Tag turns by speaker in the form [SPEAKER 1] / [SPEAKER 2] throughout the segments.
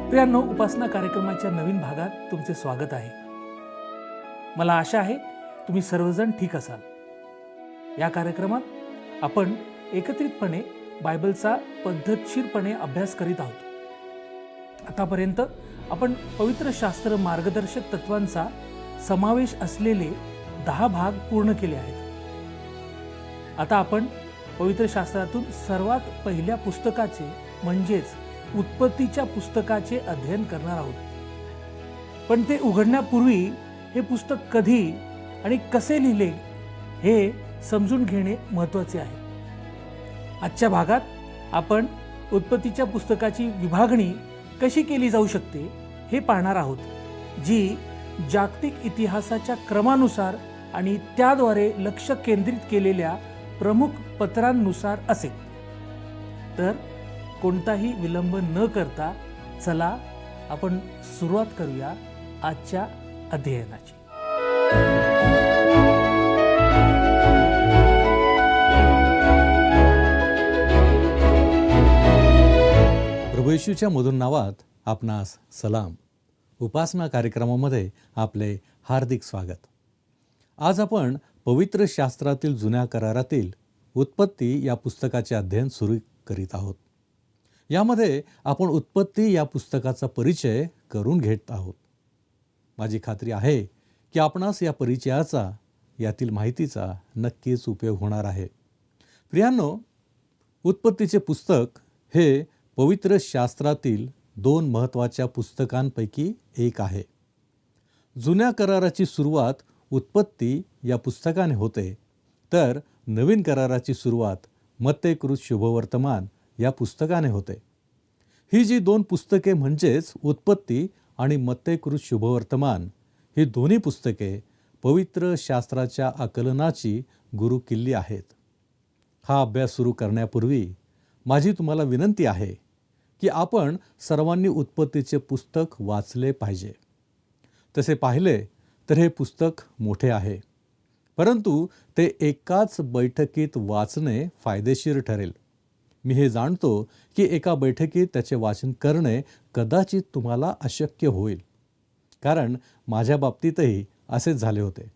[SPEAKER 1] प्रियांनो, उपासना कार्यक्रमाच्या नवीन भागात तुमचे स्वागत आहे. मला आशा आहे तुम्ही सर्वजण ठीक असाल. या कार्यक्रमात आपण एकत्रितपणे बायबलचा पद्धतशीरपणे अभ्यास करीत आहोत. आतापर्यंत आपण पवित्र शास्त्र मार्गदर्शक तत्वांचा समावेश असलेले 10 भाग पूर्ण केले आहेत. आता आपण पवित्र शास्त्रातून सर्वात पहिल्या पुस्तकाचे म्हणजेच उत्पत्तीच्या पुस्तकाचे अध्ययन करणार आहोत. पण ते उघडण्यापूर्वी हे पुस्तक कधी आणि कसे लिहिले हे समजून घेणे महत्त्वाचे आहे. आजच्या भागात आपण उत्पत्तीच्या पुस्तकाची विभागणी कशी केली जाऊ शकते हे पाहणार आहोत, जी जागतिक इतिहासाच्या क्रमानुसार आणि त्याद्वारे लक्ष केंद्रित केलेल्या प्रमुख पत्रांनुसार असेल. तर कोणताही विलंब न करता चला आपण सुरुवात करूया आजच्या अध्ययनाची.
[SPEAKER 2] प्रभू येशूच्या मधुर नावात आपणास सलाम. उपासना कार्यक्रमामध्ये आपले हार्दिक स्वागत. आज आपण पवित्र शास्त्रातील जुन्या करारातील उत्पत्ती या पुस्तकाचे अध्ययन सुरू करीत आहोत. यामध्ये आपण उत्पत्ती या पुस्तकाचा परिचय करून घेत आहोत. माझी खात्री आहे की आपणास या परिचयाचा, यातील माहितीचा नक्कीच उपयोग होणार आहे. प्रियांनो, उत्पत्तीचे पुस्तक हे पवित्र शास्त्रातील 2 महत्त्वाच्या पुस्तकांपैकी एक आहे. जुन्या कराराची सुरुवात उत्पत्ती या पुस्तकाने होते, तर नवीन कराराची सुरुवात मत्तेकृत शुभवर्तमान या पुस्तकाने होते. ही जी 2 पुस्तके म्हणजेच उत्पत्ती आणि मत्तेकृत शुभवर्तमान ही दोन्ही पुस्तके पवित्र शास्त्राच्या आकलनाची गुरुकिल्ली आहेत. हा अभ्यास सुरू करण्यापूर्वी माझी तुम्हाला विनंती आहे की आपण सर्वांनी उत्पत्तीचे पुस्तक वाचले पाहिजे. तसे पाहिले तर हे पुस्तक मोठे आहे, परंतु ते एकाच बैठकीत वाचणे फायदेशीर ठरेल. मी हे जाणतो की एका बैठकीत त्याचे वाचन करणे कदाचित तुम्हाला अशक्य होईल, कारण माझ्या बाबतीतही असेच झाले होते.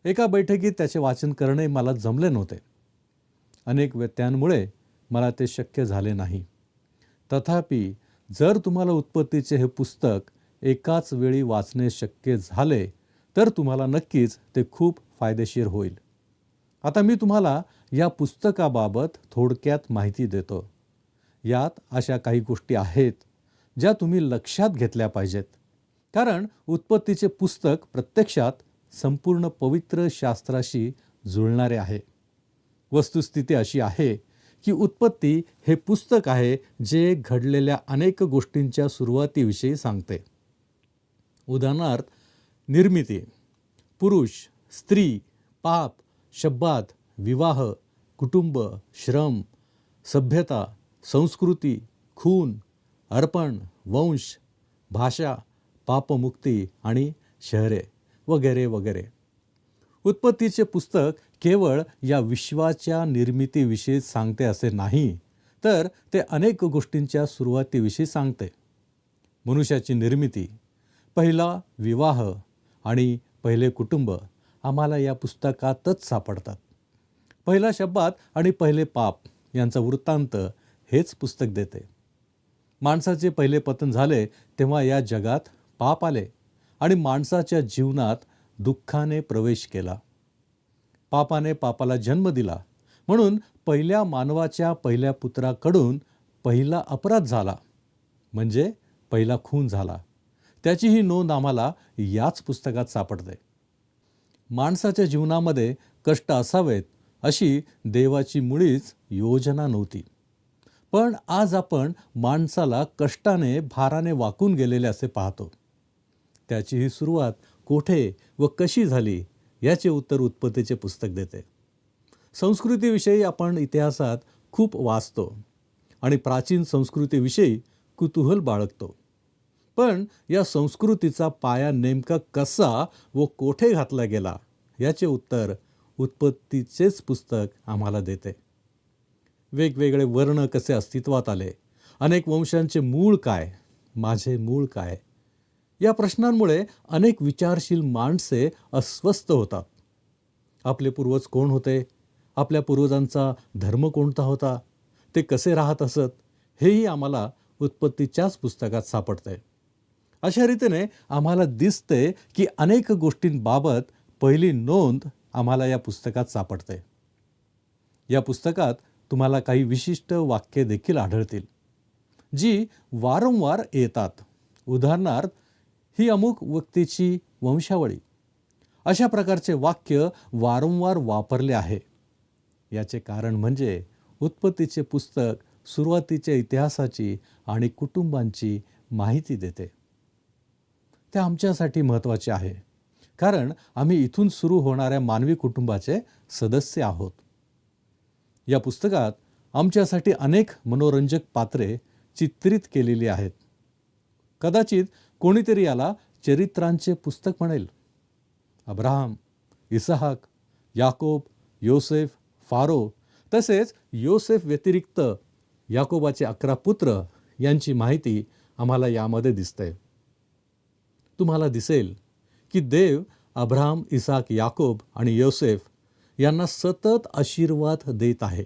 [SPEAKER 2] एका बैठकीत त्याचे वाचन करणे मला जमले नव्हते. अनेक व्यत्ययांमुळे मला ते शक्य झाले नाही. तथापि जर तुम्हाला उत्पत्तीचे हे पुस्तक एकाच वेळी वाचणे शक्य झाले तर तुम्हाला नक्कीच ते खूप फायदेशीर होईल. आता मी तुम्हाला या पुस्तकाबाबत थोडक्यात माहिती देतो. यात अशा काही गोष्टी आहेत ज्या तुम्ही लक्षात घेतल्या पाहिजेत, कारण उत्पत्तीचे पुस्तक प्रत्यक्षात संपूर्ण पवित्र शास्त्राशी जुळणारे आहे. वस्तुस्थिती अशी आहे की उत्पत्ती हे पुस्तक आहे जे घडलेल्या अनेक गोष्टींच्या सुरुवातीविषयी सांगते. उदाहरणार्थ, निर्मिती, पुरुष, स्त्री, पाप, शब्बात, विवाह, कुटुंब, श्रम, सभ्यता, संस्कृती, खून, अर्पण, वंश, भाषा, पापमुक्ती आणि शहरे वगैरे वगैरे. उत्पत्तीचे पुस्तक केवळ या विश्वाच्या निर्मितीविषयी सांगते असे नाही, तर ते अनेक गोष्टींच्या सुरुवातीविषयी सांगते. मनुष्याची निर्मिती, पहिला विवाह आणि पहिले कुटुंब आम्हाला या पुस्तकातच सापडतात. पहिला शब्बात आणि पहिले पाप यांचा वृत्तांत हेच पुस्तक देते. माणसाचे पहिले पतन झाले तेव्हा या जगात पाप आले आणि माणसाच्या जीवनात दुःखाने प्रवेश केला. पापाने पापाला जन्म दिला, म्हणून पहिल्या मानवाच्या पहिल्या पुत्राकडून पहिला अपराध झाला, म्हणजे पहिला खून झाला. त्याचीही नोंद आम्हाला याच पुस्तकात सापडते. माणसाच्या जीवनामध्ये कष्ट असावेत अशी देवाची मुळीच योजना नव्हती. पण आज आपण माणसाला कष्टाने, भाराने वाकून गेलेले असे पाहतो. त्याची ही सुरुवात कोठे व कशी झाली याचे उत्तर उत्पत्तीचे पुस्तक देते. संस्कृतीविषयी आपण इतिहासात खूप वाचतो आणि प्राचीन संस्कृतीविषयी कुतूहल बाळगतो. पण या संस्कृतीचा पाया नेमका कसा व कोठे घातला गेला याचे उत्तर उत्पत्तीचेच पुस्तक आम्हाला देते. वेगवेगळे वर्ण कसे अस्तित्वात आले, अनेक वंशांचे मूळ काय माझे मूळ काय? या प्रश्नांमुळे अनेक विचारशील माणसे अस्वस्थ होतात. आपले पूर्वज कोण होते? आपल्या पूर्वजांचा धर्म कोणता होता? ते कसे राहत असत? हेही आम्हाला उत्पत्तीच्याच पुस्तकात सापडतंय. अशा रीतीने आम्हाला दिसते की अनेक गोष्टींबाबत पहिली नोंद आम्हाला या पुस्तकात सापडते. या पुस्तकात तुम्हाला काही विशिष्ट वाक्ये देखील आढळतील, जी वारंवार येतात. उदाहरणार्थ, ही अमुक व्यक्तीची वंशावळी. अशा प्रकारचे वाक्य वारंवार वापरले आहे. याचे कारण म्हणजे उत्पत्तीचे पुस्तक सुरुवातीच्या इतिहासाची आणि कुटुंबांची माहिती देते. ते आमच्यासाठी महत्त्वाचे आहे, कारण आम्ही इथून सुरू होणाऱ्या मानवी कुटुंबाचे सदस्य आहोत. या पुस्तकात आमच्यासाठी अनेक मनोरंजक पात्रे चित्रित केलेली आहेत. कदाचित कोणीतरी याला चरित्रांचे पुस्तक म्हणेल. अब्राहम, इसहाक, याकोब, योसेफ, फारो, तसेच योसेफ व्यतिरिक्त याकोबाचे 11 पुत्र यांची माहिती आम्हाला यामध्ये दिसते. तुम्हाला दिसेल की देव अब्राहम, इसहाक, याकोब आणि योसेफ यांना सतत आशीर्वाद देत आहे.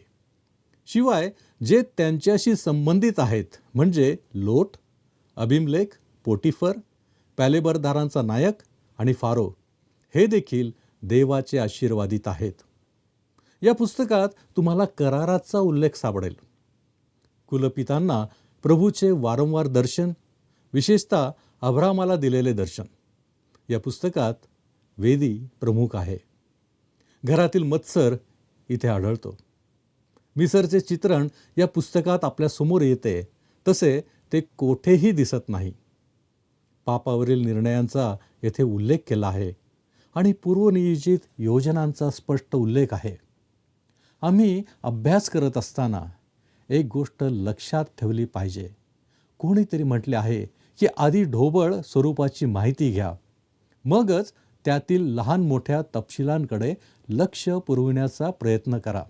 [SPEAKER 2] शिवाय जे त्यांच्याशी संबंधित आहेत, म्हणजे लोट, अबिमलेक, पोटिफर, पॅलेबरदारांचा नायक आणि फारो, हे देखील देवाचे आशीर्वादित आहेत. या पुस्तकात तुम्हाला कराराचा उल्लेख सापडेल. कुलपितांना प्रभूचे वारंवार दर्शन, विशेषतः अब्राहमाला दिलेले दर्शन. या पुस्तकात वेदी प्रमुख आहे. घरातील मत्सर इथे आढळतो. मिसरचे चित्रण या पुस्तकात आपल्यासमोर येते, तसे ते कोठेही दिसत नाही. पापावरील निर्णयांचा येथे उल्लेख केला आहे आणि पूर्वनियोजित योजनांचा स्पष्ट उल्लेख आहे. आम्ही अभ्यास करत असताना एक गोष्ट लक्षात ठेवली पाहिजे. कोणीतरी म्हटले आहे की आधी ढोबळ स्वरूपाची माहिती घ्या, मगच त्यातील लहान मोठ्या तपशिलांकडे लक्ष पुरविण्याचा प्रयत्न करा.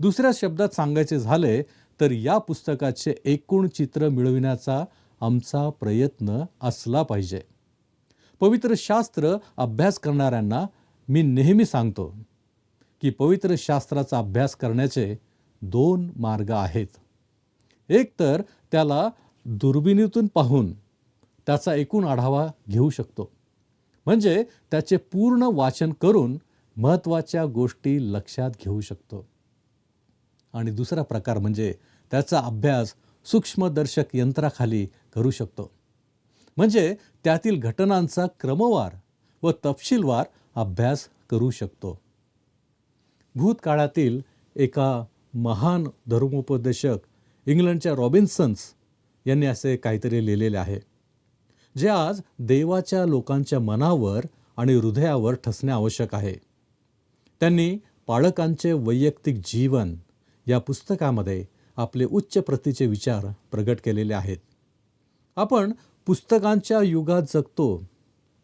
[SPEAKER 2] दुसऱ्या शब्दात सांगायचे झाले तर या पुस्तकाचे एकूण चित्र मिळविण्याचा आमचा प्रयत्न असला पाहिजे. पवित्र शास्त्र अभ्यास करणाऱ्यांना मी नेहमी सांगतो की पवित्र शास्त्राचा अभ्यास करण्याचे 2 मार्ग आहेत. एक तर त्याला दुर्बिणीतून पाहून त्याचा एकूण आढावा घेऊ शकतो, म्हणजे त्याचे पूर्ण वाचन करून महत्त्वाच्या गोष्टी लक्षात घेऊ शकतो. आणि दुसरा प्रकार म्हणजे त्याचा अभ्यास सूक्ष्मदर्शक यंत्राखाली करू शकतो, म्हणजे त्यातील घटनांचा क्रमवार व तपशीलवार अभ्यास करू शकतो. भूतकाळातील एका महान धर्मोपदेशक इंग्लंडच्या रॉबिन्सन्स यांनी असे काहीतरी लिहिलेले आहे, जे आज देवाच्या लोकांच्या मनावर आणि हृदयावर ठसणे आवश्यक आहे. त्यांनी पाळकांचे वैयक्तिक जीवन या पुस्तकामध्ये आपले उच्च प्रतीचे विचार प्रगट केलेले आहेत. आपण पुस्तकांच्या युगात जगतो.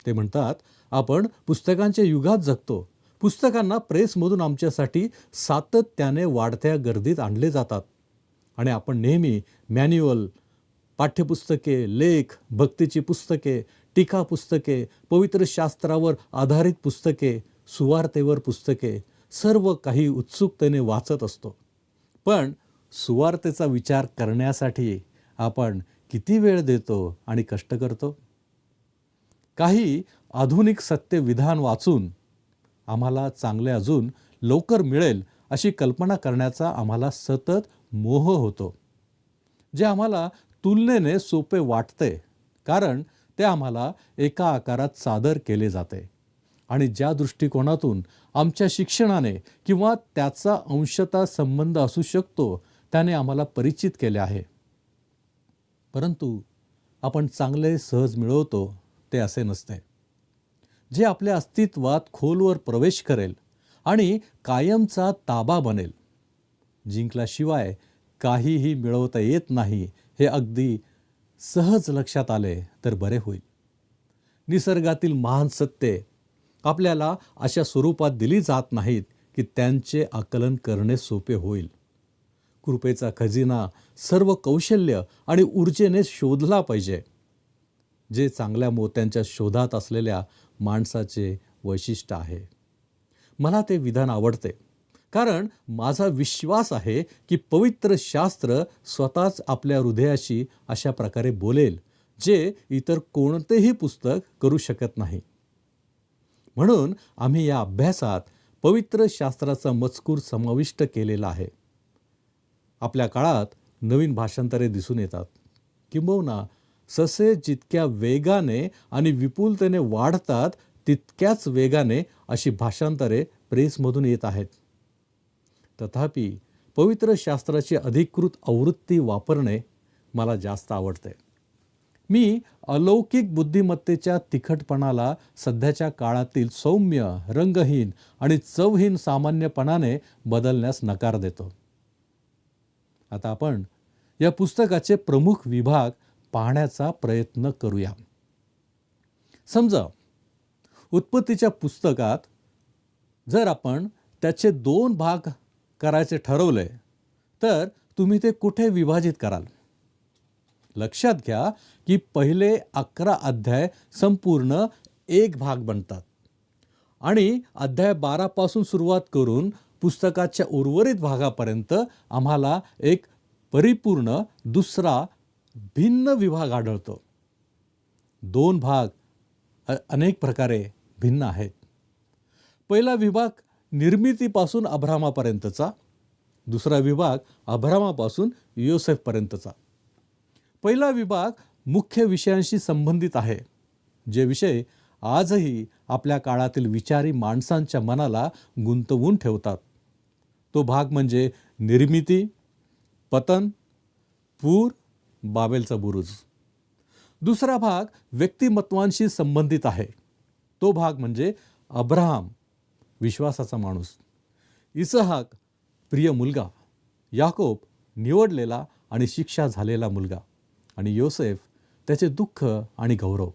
[SPEAKER 2] ते म्हणतात, आपण पुस्तकांच्या युगात जगतो. पुस्तकांना प्रेसमधून आमच्यासाठी सातत्याने वाढत्या गर्दीत आणले जातात आणि आपण नेहमी मॅन्युअल, पाठ्यपुस्तके, लेख, भक्तीची पुस्तके, टीका पुस्तके, पवित्र शास्त्रावर आधारित पुस्तके, सुवार्तेवर पुस्तके, सर्व काही उत्सुकतेने वाचत असतो. पण सुवार्तेचा विचार करण्यासाठी आपण किती वेळ देतो आणि कष्ट करतो? काही आधुनिक सत्य विधान वाचून आम्हाला चांगले अजून लवकर मिळेल अशी कल्पना करण्याचा आम्हाला सतत मोह होतो, जे आम्हाला तुलनेने सोपे वाटते, कारण ते आम्हाला एका आकारात सादर केले जाते आणि ज्या दृष्टिकोनातून आमच्या शिक्षणाने किंवा त्याचा अंशतः संबंध असू शकतो त्याने आम्हाला परिचित केले आहे. परंतु आपण चांगले सहज मिळवतो ते असे नसते. जे आपल्या अस्तित्वात खोलवर प्रवेश करेल आणि कायमचा ताबा बनेल. जिंकल्याशिवाय काहीही मिळवता येत नाही हे अगदी सहज लक्षात आले तर बरे होईल. निसर्गातील महान सत्ये आपल्याला अशा स्वरूपात दिली जात नाहीत की त्यांचे आकलन करणे सोपे होईल. कृपेचा खजिना सर्व कौशल्य आणि ऊर्जेने शोधला पाहिजे, जे चांगल्या मोत्यांच्या शोधात असलेल्या माणसाचे वैशिष्ट्य आहे. मला ते विधान आवडते, कारण माझा विश्वास आहे की पवित्र शास्त्र स्वतःच आपल्या हृदयाशी अशा प्रकारे बोलेल, जे इतर कोणतेही पुस्तक करू शकत नाही. म्हणून आम्ही या अभ्यासात पवित्र शास्त्राचा मजकूर समाविष्ट केलेला आहे. आपल्या काळात नवीन भाषांतरे दिसून येतात, किंबहुना ससे जितक्या वेगाने आणि विपुलतेने वाढतात, तितक्याच वेगाने अशी भाषांतरे प्रेसमधून येत आहेत. तथापि पवित्र शास्त्राची अधिकृत आवृत्ती वापरणे मला जास्त आवडते. मी अलौकिक बुद्धिमत्तेच्या तिखटपणाला सध्याच्या काळातील सौम्य, रंगहीन आणि चवहीन सामान्यपणाने बदलण्यास नकार देतो. आता आपण या पुस्तकाचे प्रमुख विभाग पाहण्याचा प्रयत्न करूया. समजा, उत्पत्तीच्या पुस्तकात जर आपण त्याचे 2 भाग करायचे ठरवले, तर तुम्ही ते कुठे विभाजित कराल? लक्षात घ्या की पहिले 11 अध्याय संपूर्ण एक भाग बनतात आणि अध्याय 12 पासून सुरुवात करून पुस्तकाच्या उर्वरित भागापर्यंत आम्हाला एक परिपूर्ण दुसरा भिन्न विभाग आढळतो. 2 भाग अनेक प्रकारे भिन्न आहेत. पहिला विभाग निर्मितीपासून अब्रामापर्यंतचा, दुसरा विभाग अब्रामापासून योसेफपर्यंतचा. पहिला विभाग मुख्य विषयांशी संबंधित आहे, जे विषय आजही आपल्या काळातील विचारी माणसांच्या मनाला गुंतवून ठेवतात. तो भाग म्हणजे निर्मिती, पतन, पूर, बाबेलचा बुरुज. दुसरा भाग व्यक्तिमत्वांशी संबंधित आहे. तो भाग म्हणजे अब्राहम, विश्वासाचा माणूस, इसहाक, प्रिय मुलगा, याकोब, निवडलेला आणि शिक्षा झालेला मुलगा, आणि योसेफ, त्याचे दुःख आणि गौरव.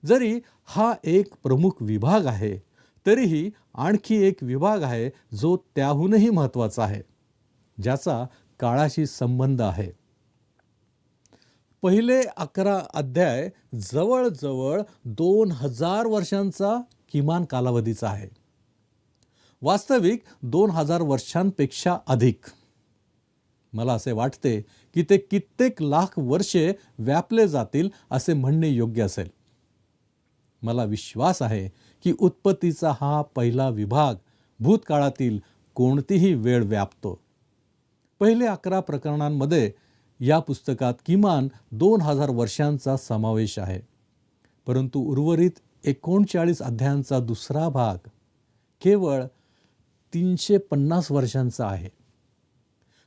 [SPEAKER 2] जरी हा एक प्रमुख विभाग आहे, तरीही आणखी एक विभाग आहे जो त्याहूनही महत्त्वाचा आहे, ज्याचा काळाशी संबंध आहे. पहिले 11 अध्याय जवळजवळ 2000 वर्षांचा किमान कालावधीचा आहे. वास्तविक 2000 वर्षांपेक्षा अधिक. मला असे वाटते की ते कित्येक लाख वर्षे व्यापले जातील असे म्हणणे योग्य असेल. मला विश्वास आहे की उत्पत्तीचा हा पहिला विभाग भूतकाळातील कोणतीही वेळ व्यापतो. पहिले 11 प्रकरणांमध्ये या पुस्तकात किमान 2000 वर्षांचा समावेश आहे, परंतु उर्वरित 39 अध्यायांचा दुसरा भाग केवळ 350 वर्षांचा आहे.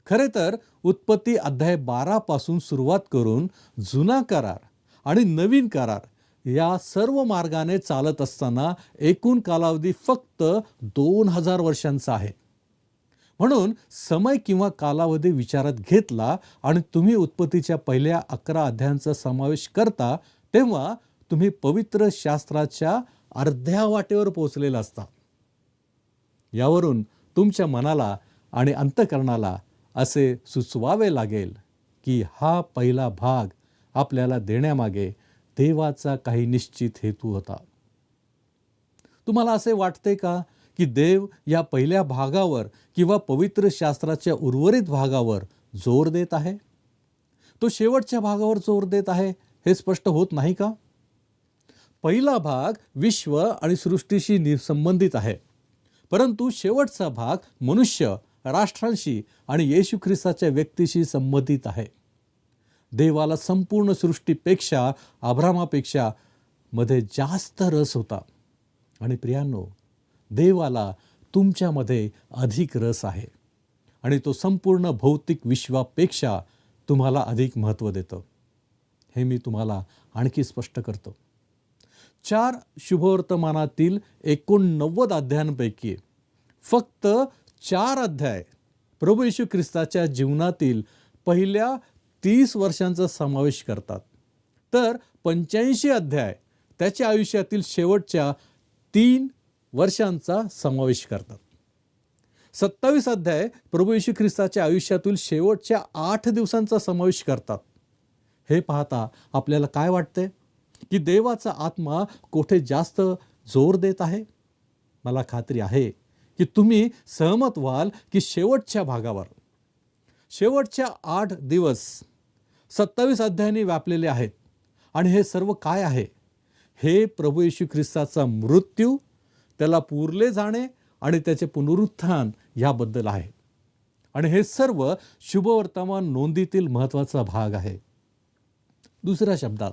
[SPEAKER 2] खरे तर उत्पत्ती अध्याय 12 पासून सुरुवात करून जुना करार आणि नवीन करार या सर्व मार्गाने चालत असताना एकूण कालावधी फक्त 2000 वर्षांचा आहे. म्हणून समय किंवा कालावधी विचारात घेतला आणि तुम्ही उत्पत्तीच्या पहिल्या 11 अध्यायांचा समावेश करता, तेव्हा तुम्ही पवित्र शास्त्राच्या अर्ध्या वाटेवर पोहोचलेला असता. यावरून तुमच्या मनाला आणि अंतःकरणाला असे सुचवावे लागेल की हा पहिला भाग आपल्याला देण्यामागे देवाचा काही निश्चित हेतू होता. तुम्हाला असे वाटते का की देव या पहिल्या भागावर किंवा पवित्र शास्त्राच्या उर्वरित भागावर जोर देत आहे? तो शेवटच्या भागावर जोर देत आहे हे स्पष्ट होत नाही का? पहिला भाग विश्व आणि सृष्टीशी संबंधित आहे, परंतु शेवटचा भाग मनुष्य, राष्ट्रांशी आणि येशू ख्रिस्ताच्या व्यक्तीशी संबंधित आहे. देवाला संपूर्ण सृष्टीपेक्षा, अब्रामापेक्षा मध्ये जास्त रस होता. आणि प्रियांनो, देवाला तुमच्यामध्ये अधिक रस आहे आणि तो संपूर्ण भौतिक विश्वापेक्षा तुम्हाला अधिक महत्त्व देतो. हे मी तुम्हाला आणखी स्पष्ट करतो. 4 शुभवर्तमानातील 89 अध्यायांपैकी फक्त 4 अध्याय प्रभू येशू ख्रिस्ताच्या जीवनातील पहिल्या 30 वर्षांचा समावेश करतात, तर 85 अध्याय त्याच्या आयुष्यातील शेवटच्या 3 वर्षांचा समावेश करतात. 27 अध्याय प्रभू येशू ख्रिस्ताच्या आयुष्यातील शेवटच्या 8 दिवसांचा समावेश करतात. हे पाहता आपल्याला काय वाटते की देवाचा आत्मा कोठे जास्त जोर देत आहे? मला खात्री आहे की तुम्ही सहमत व्हाल की शेवटच्या भागावर, शेवटच्या 8 दिवस 27 अध्यायांनी व्यापलेले आहेत. आणि हे सर्व काय आहे? हे प्रभू येशू ख्रिस्ताचा मृत्यू, त्याला पुरले जाणे आणि त्याचे पुनरुत्थान याबद्दल आहे. आणि हे सर्व शुभवर्तमान नोंदीतील महत्त्वाचा भाग आहे. दुसऱ्या शब्दात,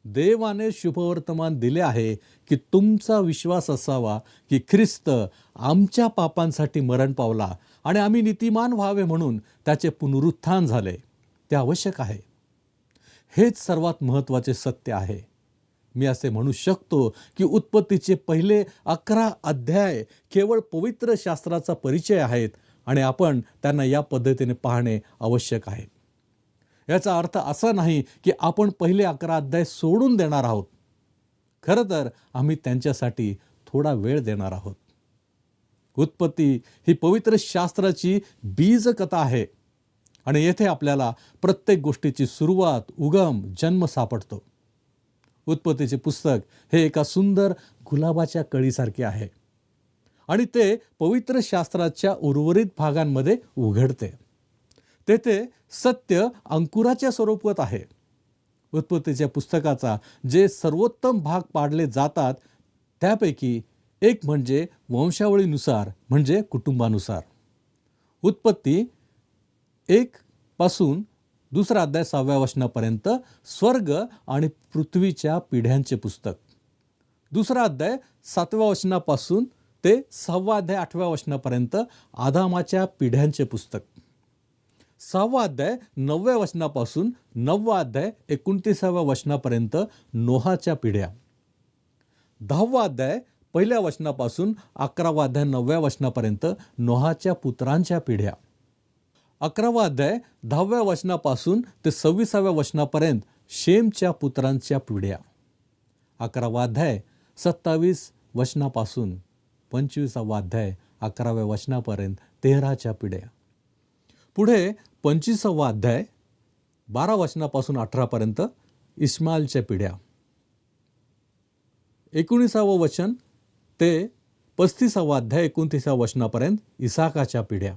[SPEAKER 2] देवाने शुभवर्तमान दिले आहे की तुमचा विश्वास असावा की ख्रिस्त आमच्या पापांसाठी मरण पावला आणि आम्ही नीतिमान व्हावे म्हणून त्याचे पुनरुत्थान झाले. ते आवश्यक आहे. हेच सर्वात महत्त्वाचे सत्य आहे. मी असे म्हणू शकतो की उत्पत्तीचे पहिले 11 अध्याय केवळ पवित्र शास्त्राचा परिचय आहेत आणि आपण त्यांना या पद्धतीने पाहणे आवश्यक आहे. याचा अर्थ असा नाही की आपण पहिले 11 अध्याय सोडून देणार आहोत. खरं तर आम्ही त्यांच्यासाठी थोडा वेळ देणार आहोत. उत्पत्ती ही पवित्र शास्त्राची बीजकथा आहे आणि येथे आपल्याला प्रत्येक गोष्टीची सुरुवात, उगम, जन्म सापडतो. उत्पत्तीचे पुस्तक हे एका सुंदर गुलाबाच्या कळीसारखे आहे आणि ते पवित्र शास्त्राच्या उर्वरित भागांमध्ये उघडते. तेथे सत्य अंकुराच्या स्वरूपात आहे. उत्पत्तीच्या पुस्तकाचा जे सर्वोत्तम भाग पाडले जातात त्यापैकी एक म्हणजे वंशावळीनुसार, म्हणजे कुटुंबानुसार. उत्पत्ती 1 पासून 2 अध्याय 6व्या वचनापर्यंत स्वर्ग आणि पृथ्वीच्या पिढ्यांचे पुस्तक. 2 अध्याय 7व्या वचनापासून ते 6वा अध्याय 8व्या वचनापर्यंत आदामाच्या पिढ्यांचे पुस्तक. 6वा अध्याय 9व्या वचनापासून 9वा अध्याय 29व्या वचनापर्यंत नोहाच्या पिढ्या. 10वा अध्याय 1ल्या वचनापासून 11वा अध्याय 9व्या वचनापर्यंत नोहाच्या पुत्रांच्या पिढ्या. 11वा अध्याय 10व्या वचनापासून ते 26व्या वचनापर्यंत शेमच्या पुत्रांच्या पिढ्या. 11वा अध्याय 27 वचनापासून 25वा अध्याय 11व्या वचनापर्यंत 13च्या पिढ्या. पुढे 25वा अध्याय 12 वचनापासून 18पर्यंत इस्माईलच्या पिढ्या. 19वा वचन ते 35वा अध्याय 29व्या वचनापर्यंत इसाकाच्या पिढ्या.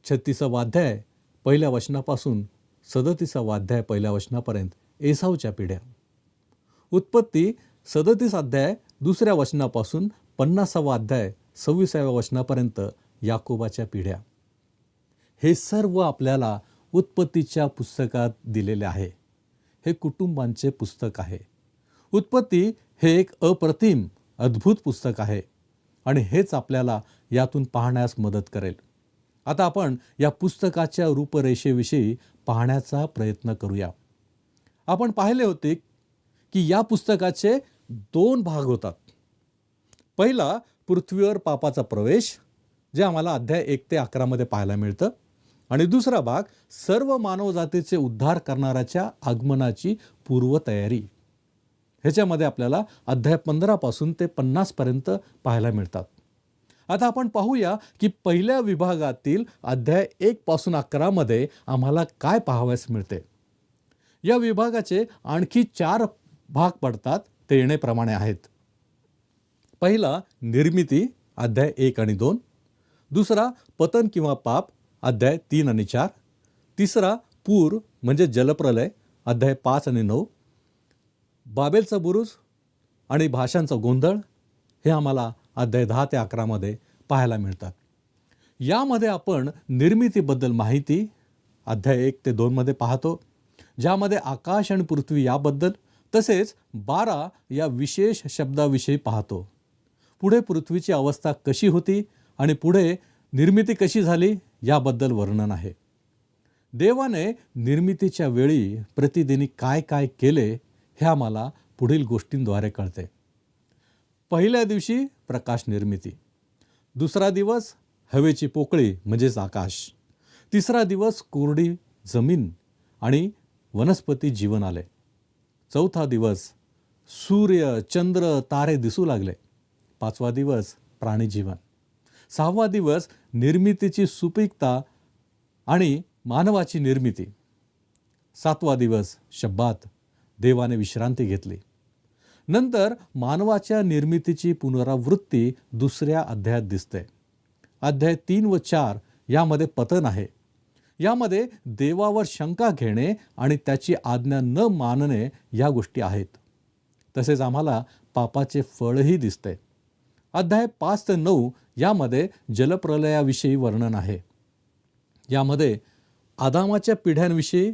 [SPEAKER 2] 36वा अध्याय 1ल्या वचनापासून 37वा अध्याय 1ल्या वचनापर्यंत एसावच्या पिढ्या. उत्पत्ती 37 अध्याय 2ऱ्या वचनापासून 50वा अध्याय 26व्या वचनापर्यंत याकोबाच्या पिढ्या. हे सर्व आपल्याला उत्पत्तीच्या पुस्तकात दिलेले आहे. हे कुटुंबांचे पुस्तक आहे. उत्पत्ती हे एक अप्रतिम, अद्भुत पुस्तक आहे आणि हेच आपल्याला यातून पाहण्यास मदत करेल. आता आपण या पुस्तकाच्या रूपरेषेविषयी पाहण्याचा प्रयत्न करूया. आपण पाहिले होते की या पुस्तकाचे 2 भाग होतात. पहिला पृथ्वीवर पापाचा प्रवेश, जे आम्हाला अध्याय 1 ते 11 मध्ये पाहायला मिळतं, आणि दुसरा भाग सर्व मानवजातीचे उद्धार करणाऱ्याच्या आगमनाची पूर्वतयारी. ह्याच्यामध्ये आपल्याला अध्याय 15 पासून ते 50 पर्यंत पाहायला मिळतात. आता आपण पाहूया की पहिल्या विभागातील अध्याय 1 पासून 11 मध्ये आम्हाला काय पाहावयास मिळते. या विभागाचे आणखी 4 भाग पडतात. ते येणेप्रमाणे आहेत. पहिला निर्मिती, अध्याय 1 आणि 2. दुसरा पतन किंवा पाप, अध्याय 3 आणि 4. तिसरा पूर म्हणजे जलप्रलय, अध्याय 5 आणि 9. बाबेलचा बुरुज आणि भाषांचा गोंधळ, हे आम्हाला अध्याय 10 ते 11 मध्ये पाहायला मिळतात. यामध्ये आपण निर्मितीबद्दल माहिती अध्याय 1 ते 2 मध्ये पाहतो, ज्यामध्ये आकाश आणि पृथ्वी याबद्दल, तसेच 12 या विशेष शब्दाविषयी पाहतो. पुढे पृथ्वीची अवस्था कशी होती आणि पुढे निर्मिती कशी झाली याबद्दल वर्णन आहे. देवाने निर्मितीच्या वेळी प्रतिदिनी काय काय केले हे आम्हाला पुढील गोष्टींद्वारे कळते. पहिल्या दिवशी प्रकाश निर्मिती. दुसरा दिवस हवेची पोकळी म्हणजेच आकाश. तिसरा दिवस कोरडी जमीन आणि वनस्पती जीवन आले. चौथा दिवस सूर्य, चंद्र, तारे दिसू लागले. 5वा दिवस प्राणी जीवन. 6वा दिवस निर्मितीची सुपीकता आणि मानवाची निर्मिती. 7वा दिवस शब्बात, देवाने विश्रांती घेतली. नंतर मानवाच्या निर्मितीची पुनरावृत्ती 2ऱ्या अध्यायात दिसते. अध्याय 3 व 4 यामध्ये पतन आहे. यामध्ये देवावर शंका घेणे आणि त्याची आज्ञा न मानणे या गोष्टी आहेत. तसेच आम्हाला पापाचे फळही दिसते. अध्याय 5 ते 9 यामध्ये जलप्रलयाविषयी वर्णन आहे. यामध्ये आदामाच्या पिढ्यांविषयी,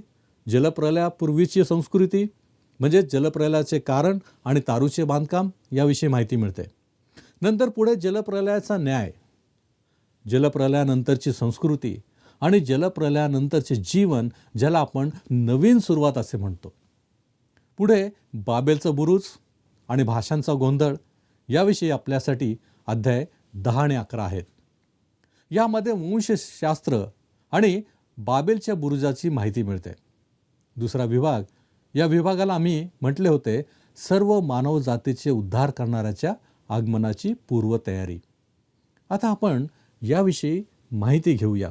[SPEAKER 2] जलप्रलयापूर्वीची संस्कृती म्हणजे जलप्रलयाचे कारण आणि तारूचे बांधकाम याविषयी माहिती मिळते. नंतर पुढे जलप्रलयाचा न्याय, जलप्रलयानंतरची संस्कृती आणि जलप्रलयानंतरचे जीवन, ज्याला आपण नवीन सुरुवात असे म्हणतो. पुढे बाबेलचं बुरुज आणि भाषांचा गोंधळ याविषयी आपल्यासाठी अध्याय 10 आणि 11 आहेत. यामध्ये वंशशास्त्र आणि बाबेलच्या बुरुजाची माहिती मिळते. दुसरा विभाग, या विभागाला आम्ही म्हटले होते सर्व मानव जातीचे उद्धार करणाऱ्याच्या आगमनाची पूर्वतयारी. आता आपण याविषयी माहिती घेऊया.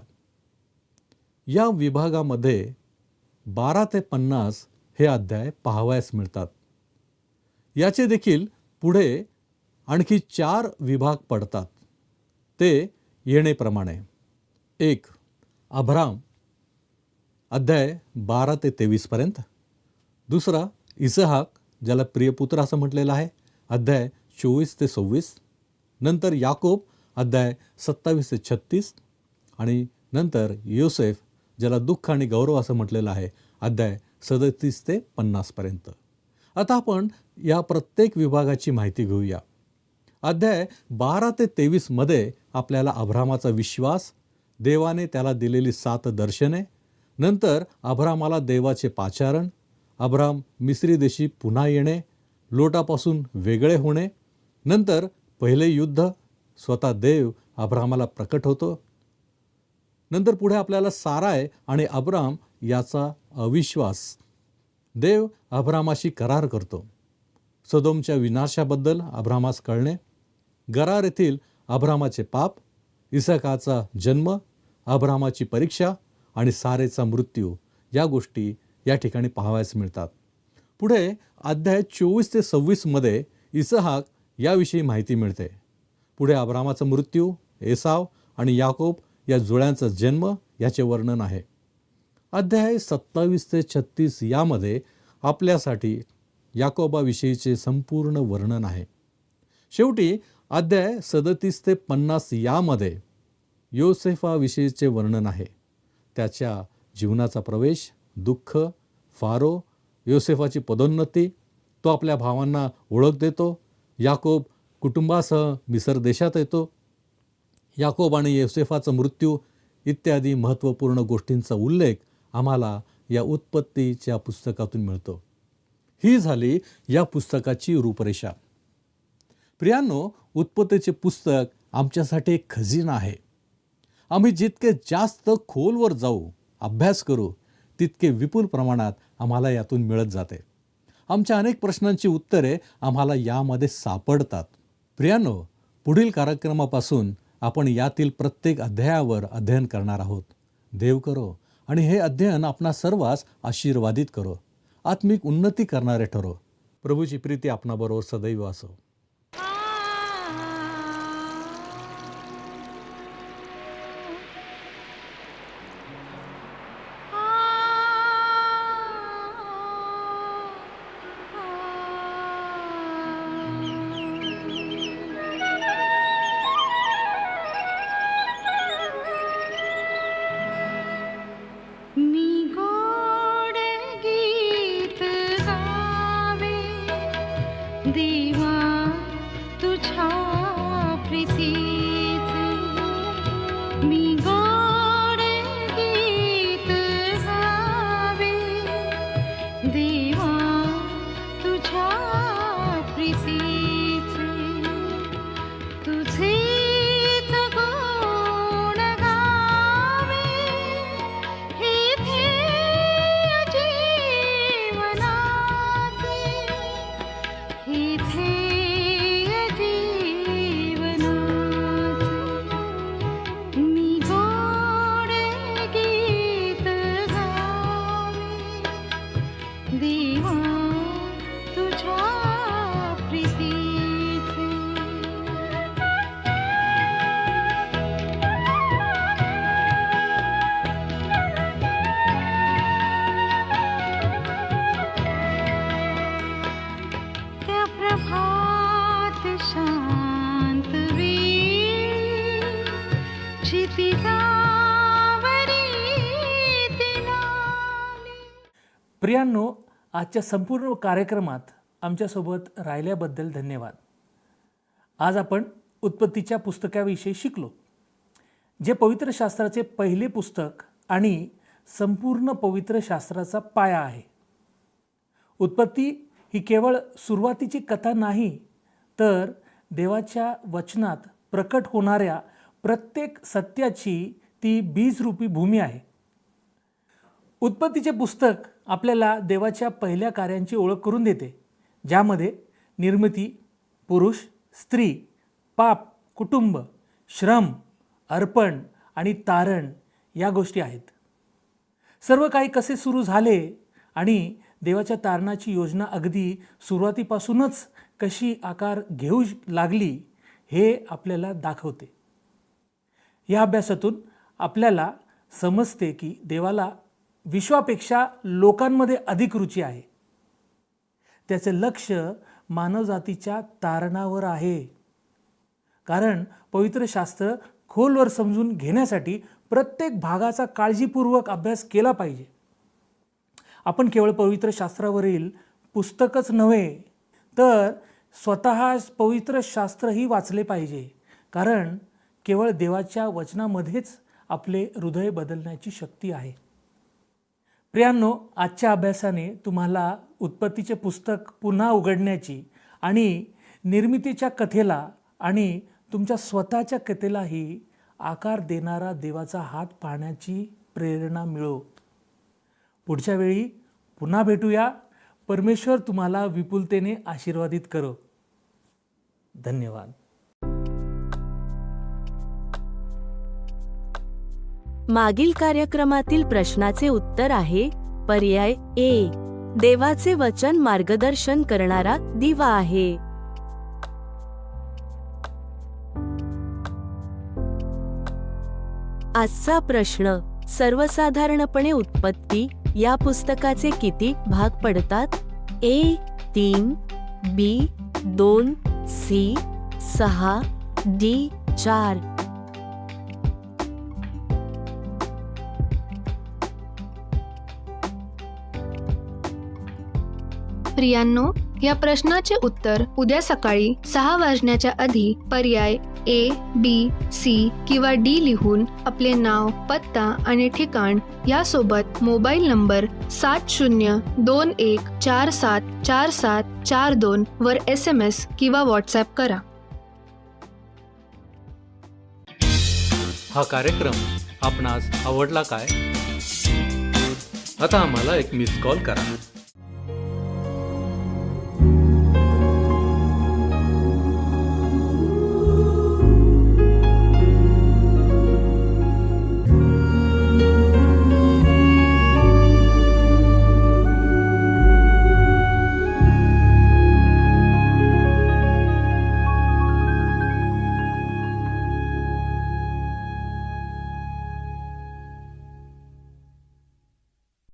[SPEAKER 2] या विभागामध्ये 12 ते 50 हे अध्याय पाहावयास मिळतात. याचे देखील पुढे आणखी 4 विभाग पडतात. ते येणेप्रमाणे: 1. अब्राम, अध्याय 12 ते 23 पर्यंत. दुसरा इसहाक, ज्याला प्रियपुत्र असं म्हटलेलं आहे, अध्याय 24 ते 26. नंतर याकोब, अध्याय 27 ते 36. आणि नंतर योसेफ, ज्याला दुःख आणि गौरव असं म्हटलेलं आहे, अध्याय 37 ते 50 पर्यंत. आता आपण या प्रत्येक विभागाची माहिती घेऊया. अध्याय 12 ते 23 मध्ये आपल्याला अब्रामाचा विश्वास, देवाने त्याला दिलेली 7 दर्शने, नंतर अब्रामाला देवाचे पाचारण, अब्राम मिस्री देशी पुन्हा येणे, लोटापासून वेगळे होणे, नंतर पहिले युद्ध, स्वतः देव अब्रामाला प्रकट होतो. नंतर पुढे आपल्याला साराय आणि अब्राम याचा अविश्वास, देव अब्रामाशी करार करतो. सदोमच्या विनाशाबद्दल अब्रामास कळणे, गरार येथील अब्रामाचे पाप, इसहाकाचा जन्म, अब्रामाची परीक्षा आणि सारेचा मृत्यू या गोष्टी या ठिकाणी पाहावयास मिळतात. पुढे अध्याय 24 ते 26 मध्ये इसहाक याविषयी माहिती मिळते. पुढे अब्रामाचा मृत्यू, एसाव आणि याकोब या जुळ्यांचा जन्म याचे वर्णन आहे. अध्याय 27 ते 36 यामध्ये आपल्यासाठी याकोबाविषयीचे संपूर्ण वर्णन आहे. शेवटी अध्याय 37 ते 50 यामध्ये योसेफाविषयीचे वर्णन आहे. त्याच्या जीवनाचा प्रवेश, दुःख, फारो, योसेफाची पदोन्नती, तो आपल्या भावांना ओळख देतो, याकोब कुटुंबासह मिसर देशात येतो, याकोब आणि योसेफाचा मृत्यू इत्यादी महत्त्वपूर्ण गोष्टींचा उल्लेख आम्हाला या उत्पत्तीच्या पुस्तकातून मिळतो. ही झाली या पुस्तकाची रूपरेषा. प्रियांनो, उत्पत्तीचे पुस्तक आमच्यासाठी एक खजिना आहे. आम्ही जितके जास्त खोलवर जाऊ, अभ्यास करू, तितके विपुल प्रमाणात आम्हाला यातून मिळत जाते. आमच्या अनेक प्रश्नांची उत्तरे आम्हाला यामध्ये सापडतात. प्रियांनो, पुढील कार्यक्रमापासून आपण यातील प्रत्येक अध्यायावर अध्ययन करणार आहोत. देव करो आणि हे अध्ययन आपणा सर्वांस आशीर्वादित करो, आत्मिक उन्नती करणारे ठरो. प्रभूची प्रीती आपणाबरोबर सदैव असो.
[SPEAKER 3] मी गोड गीत गावे देवा देवा तुझ्या प्रीतीचे. त्या प्रभात शांत वेळी क्षितिजावरी दिनाले.
[SPEAKER 1] प्रियांनो, आजच्या संपूर्ण कार्यक्रमात आमच्यासोबत राहिल्याबद्दल धन्यवाद. आज आपण उत्पत्तीच्या पुस्तकाविषयी शिकलो, जे पवित्र शास्त्राचे पहिले पुस्तक आणि संपूर्ण पवित्र शास्त्राचा पाया आहे. उत्पत्ती ही केवळ सुरुवातीची कथा नाही, तर देवाच्या वचनात प्रकट होणाऱ्या प्रत्येक सत्याची ती बीजरूपी भूमी आहे. उत्पत्तीचे पुस्तक आपल्याला देवाच्या पहिल्या कार्यांची ओळख करून देते, ज्यामध्ये निर्मिती, पुरुष, स्त्री, पाप, कुटुंब, श्रम, अर्पण आणि तारण या गोष्टी आहेत. सर्व काही कसे सुरू झाले आणि देवाच्या तारणाची योजना अगदी सुरुवातीपासूनच कशी आकार घेऊ लागली हे आपल्याला दाखवते. या अभ्यासातून आपल्याला समजते की देवाला विश्वापेक्षा लोकांमध्ये अधिक रुची आहे. त्याचे लक्ष मानवजातीच्या तारणावर आहे, कारण पवित्र शास्त्र खोलवर समजून घेण्यासाठी प्रत्येक भागाचा काळजीपूर्वक अभ्यास केला पाहिजे. आपण केवळ पवित्र शास्त्रावरील पुस्तकच नव्हे, तर स्वतः पवित्र शास्त्रही वाचले पाहिजे, कारण केवळ देवाच्या वचनामध्येच आपले हृदय बदलण्याची शक्ती आहे. प्रियांनो, आजच्या अभ्यासाने तुम्हाला उत्पत्तीचे पुस्तक पुन्हा उघडण्याची आणि निर्मितीच्या कथेला आणि तुमच्या स्वतःच्या कथेलाही आकार देणारा देवाचा हात पाहण्याची प्रेरणा मिळो. पुढच्या वेळी पुन्हा भेटूया. परमेश्वर तुम्हाला विपुलतेने आशीर्वादित करो. धन्यवाद.
[SPEAKER 4] मागील कार्यक्रमातील प्रश्नाचे उत्तर आहे पर्याय ए. देवाचे वचन मार्गदर्शन करणारा दिवा आहे. आजचा प्रश्न: सर्वसाधारणपणे उत्पत्ती या पुस्तकाचे किती भाग पडतात? ए 3, बी 2, सी 6, डी 4.
[SPEAKER 5] प्रियांनो, या प्रश्नाचे उत्तर उद्या सकाळी 6 वाजण्याच्या आधी पर्याय ए, बी, सी किंवा डी लिहून आपले नाव, पत्ता आणि ठिकाण यासोबत मोबाईल नंबर 7021474742 वर SMS किंवा व्हॉट्सॲप करा.
[SPEAKER 2] हा कार्यक्रम आपणास आवडला काय? आता आम्हाला एक मिस कॉल करा.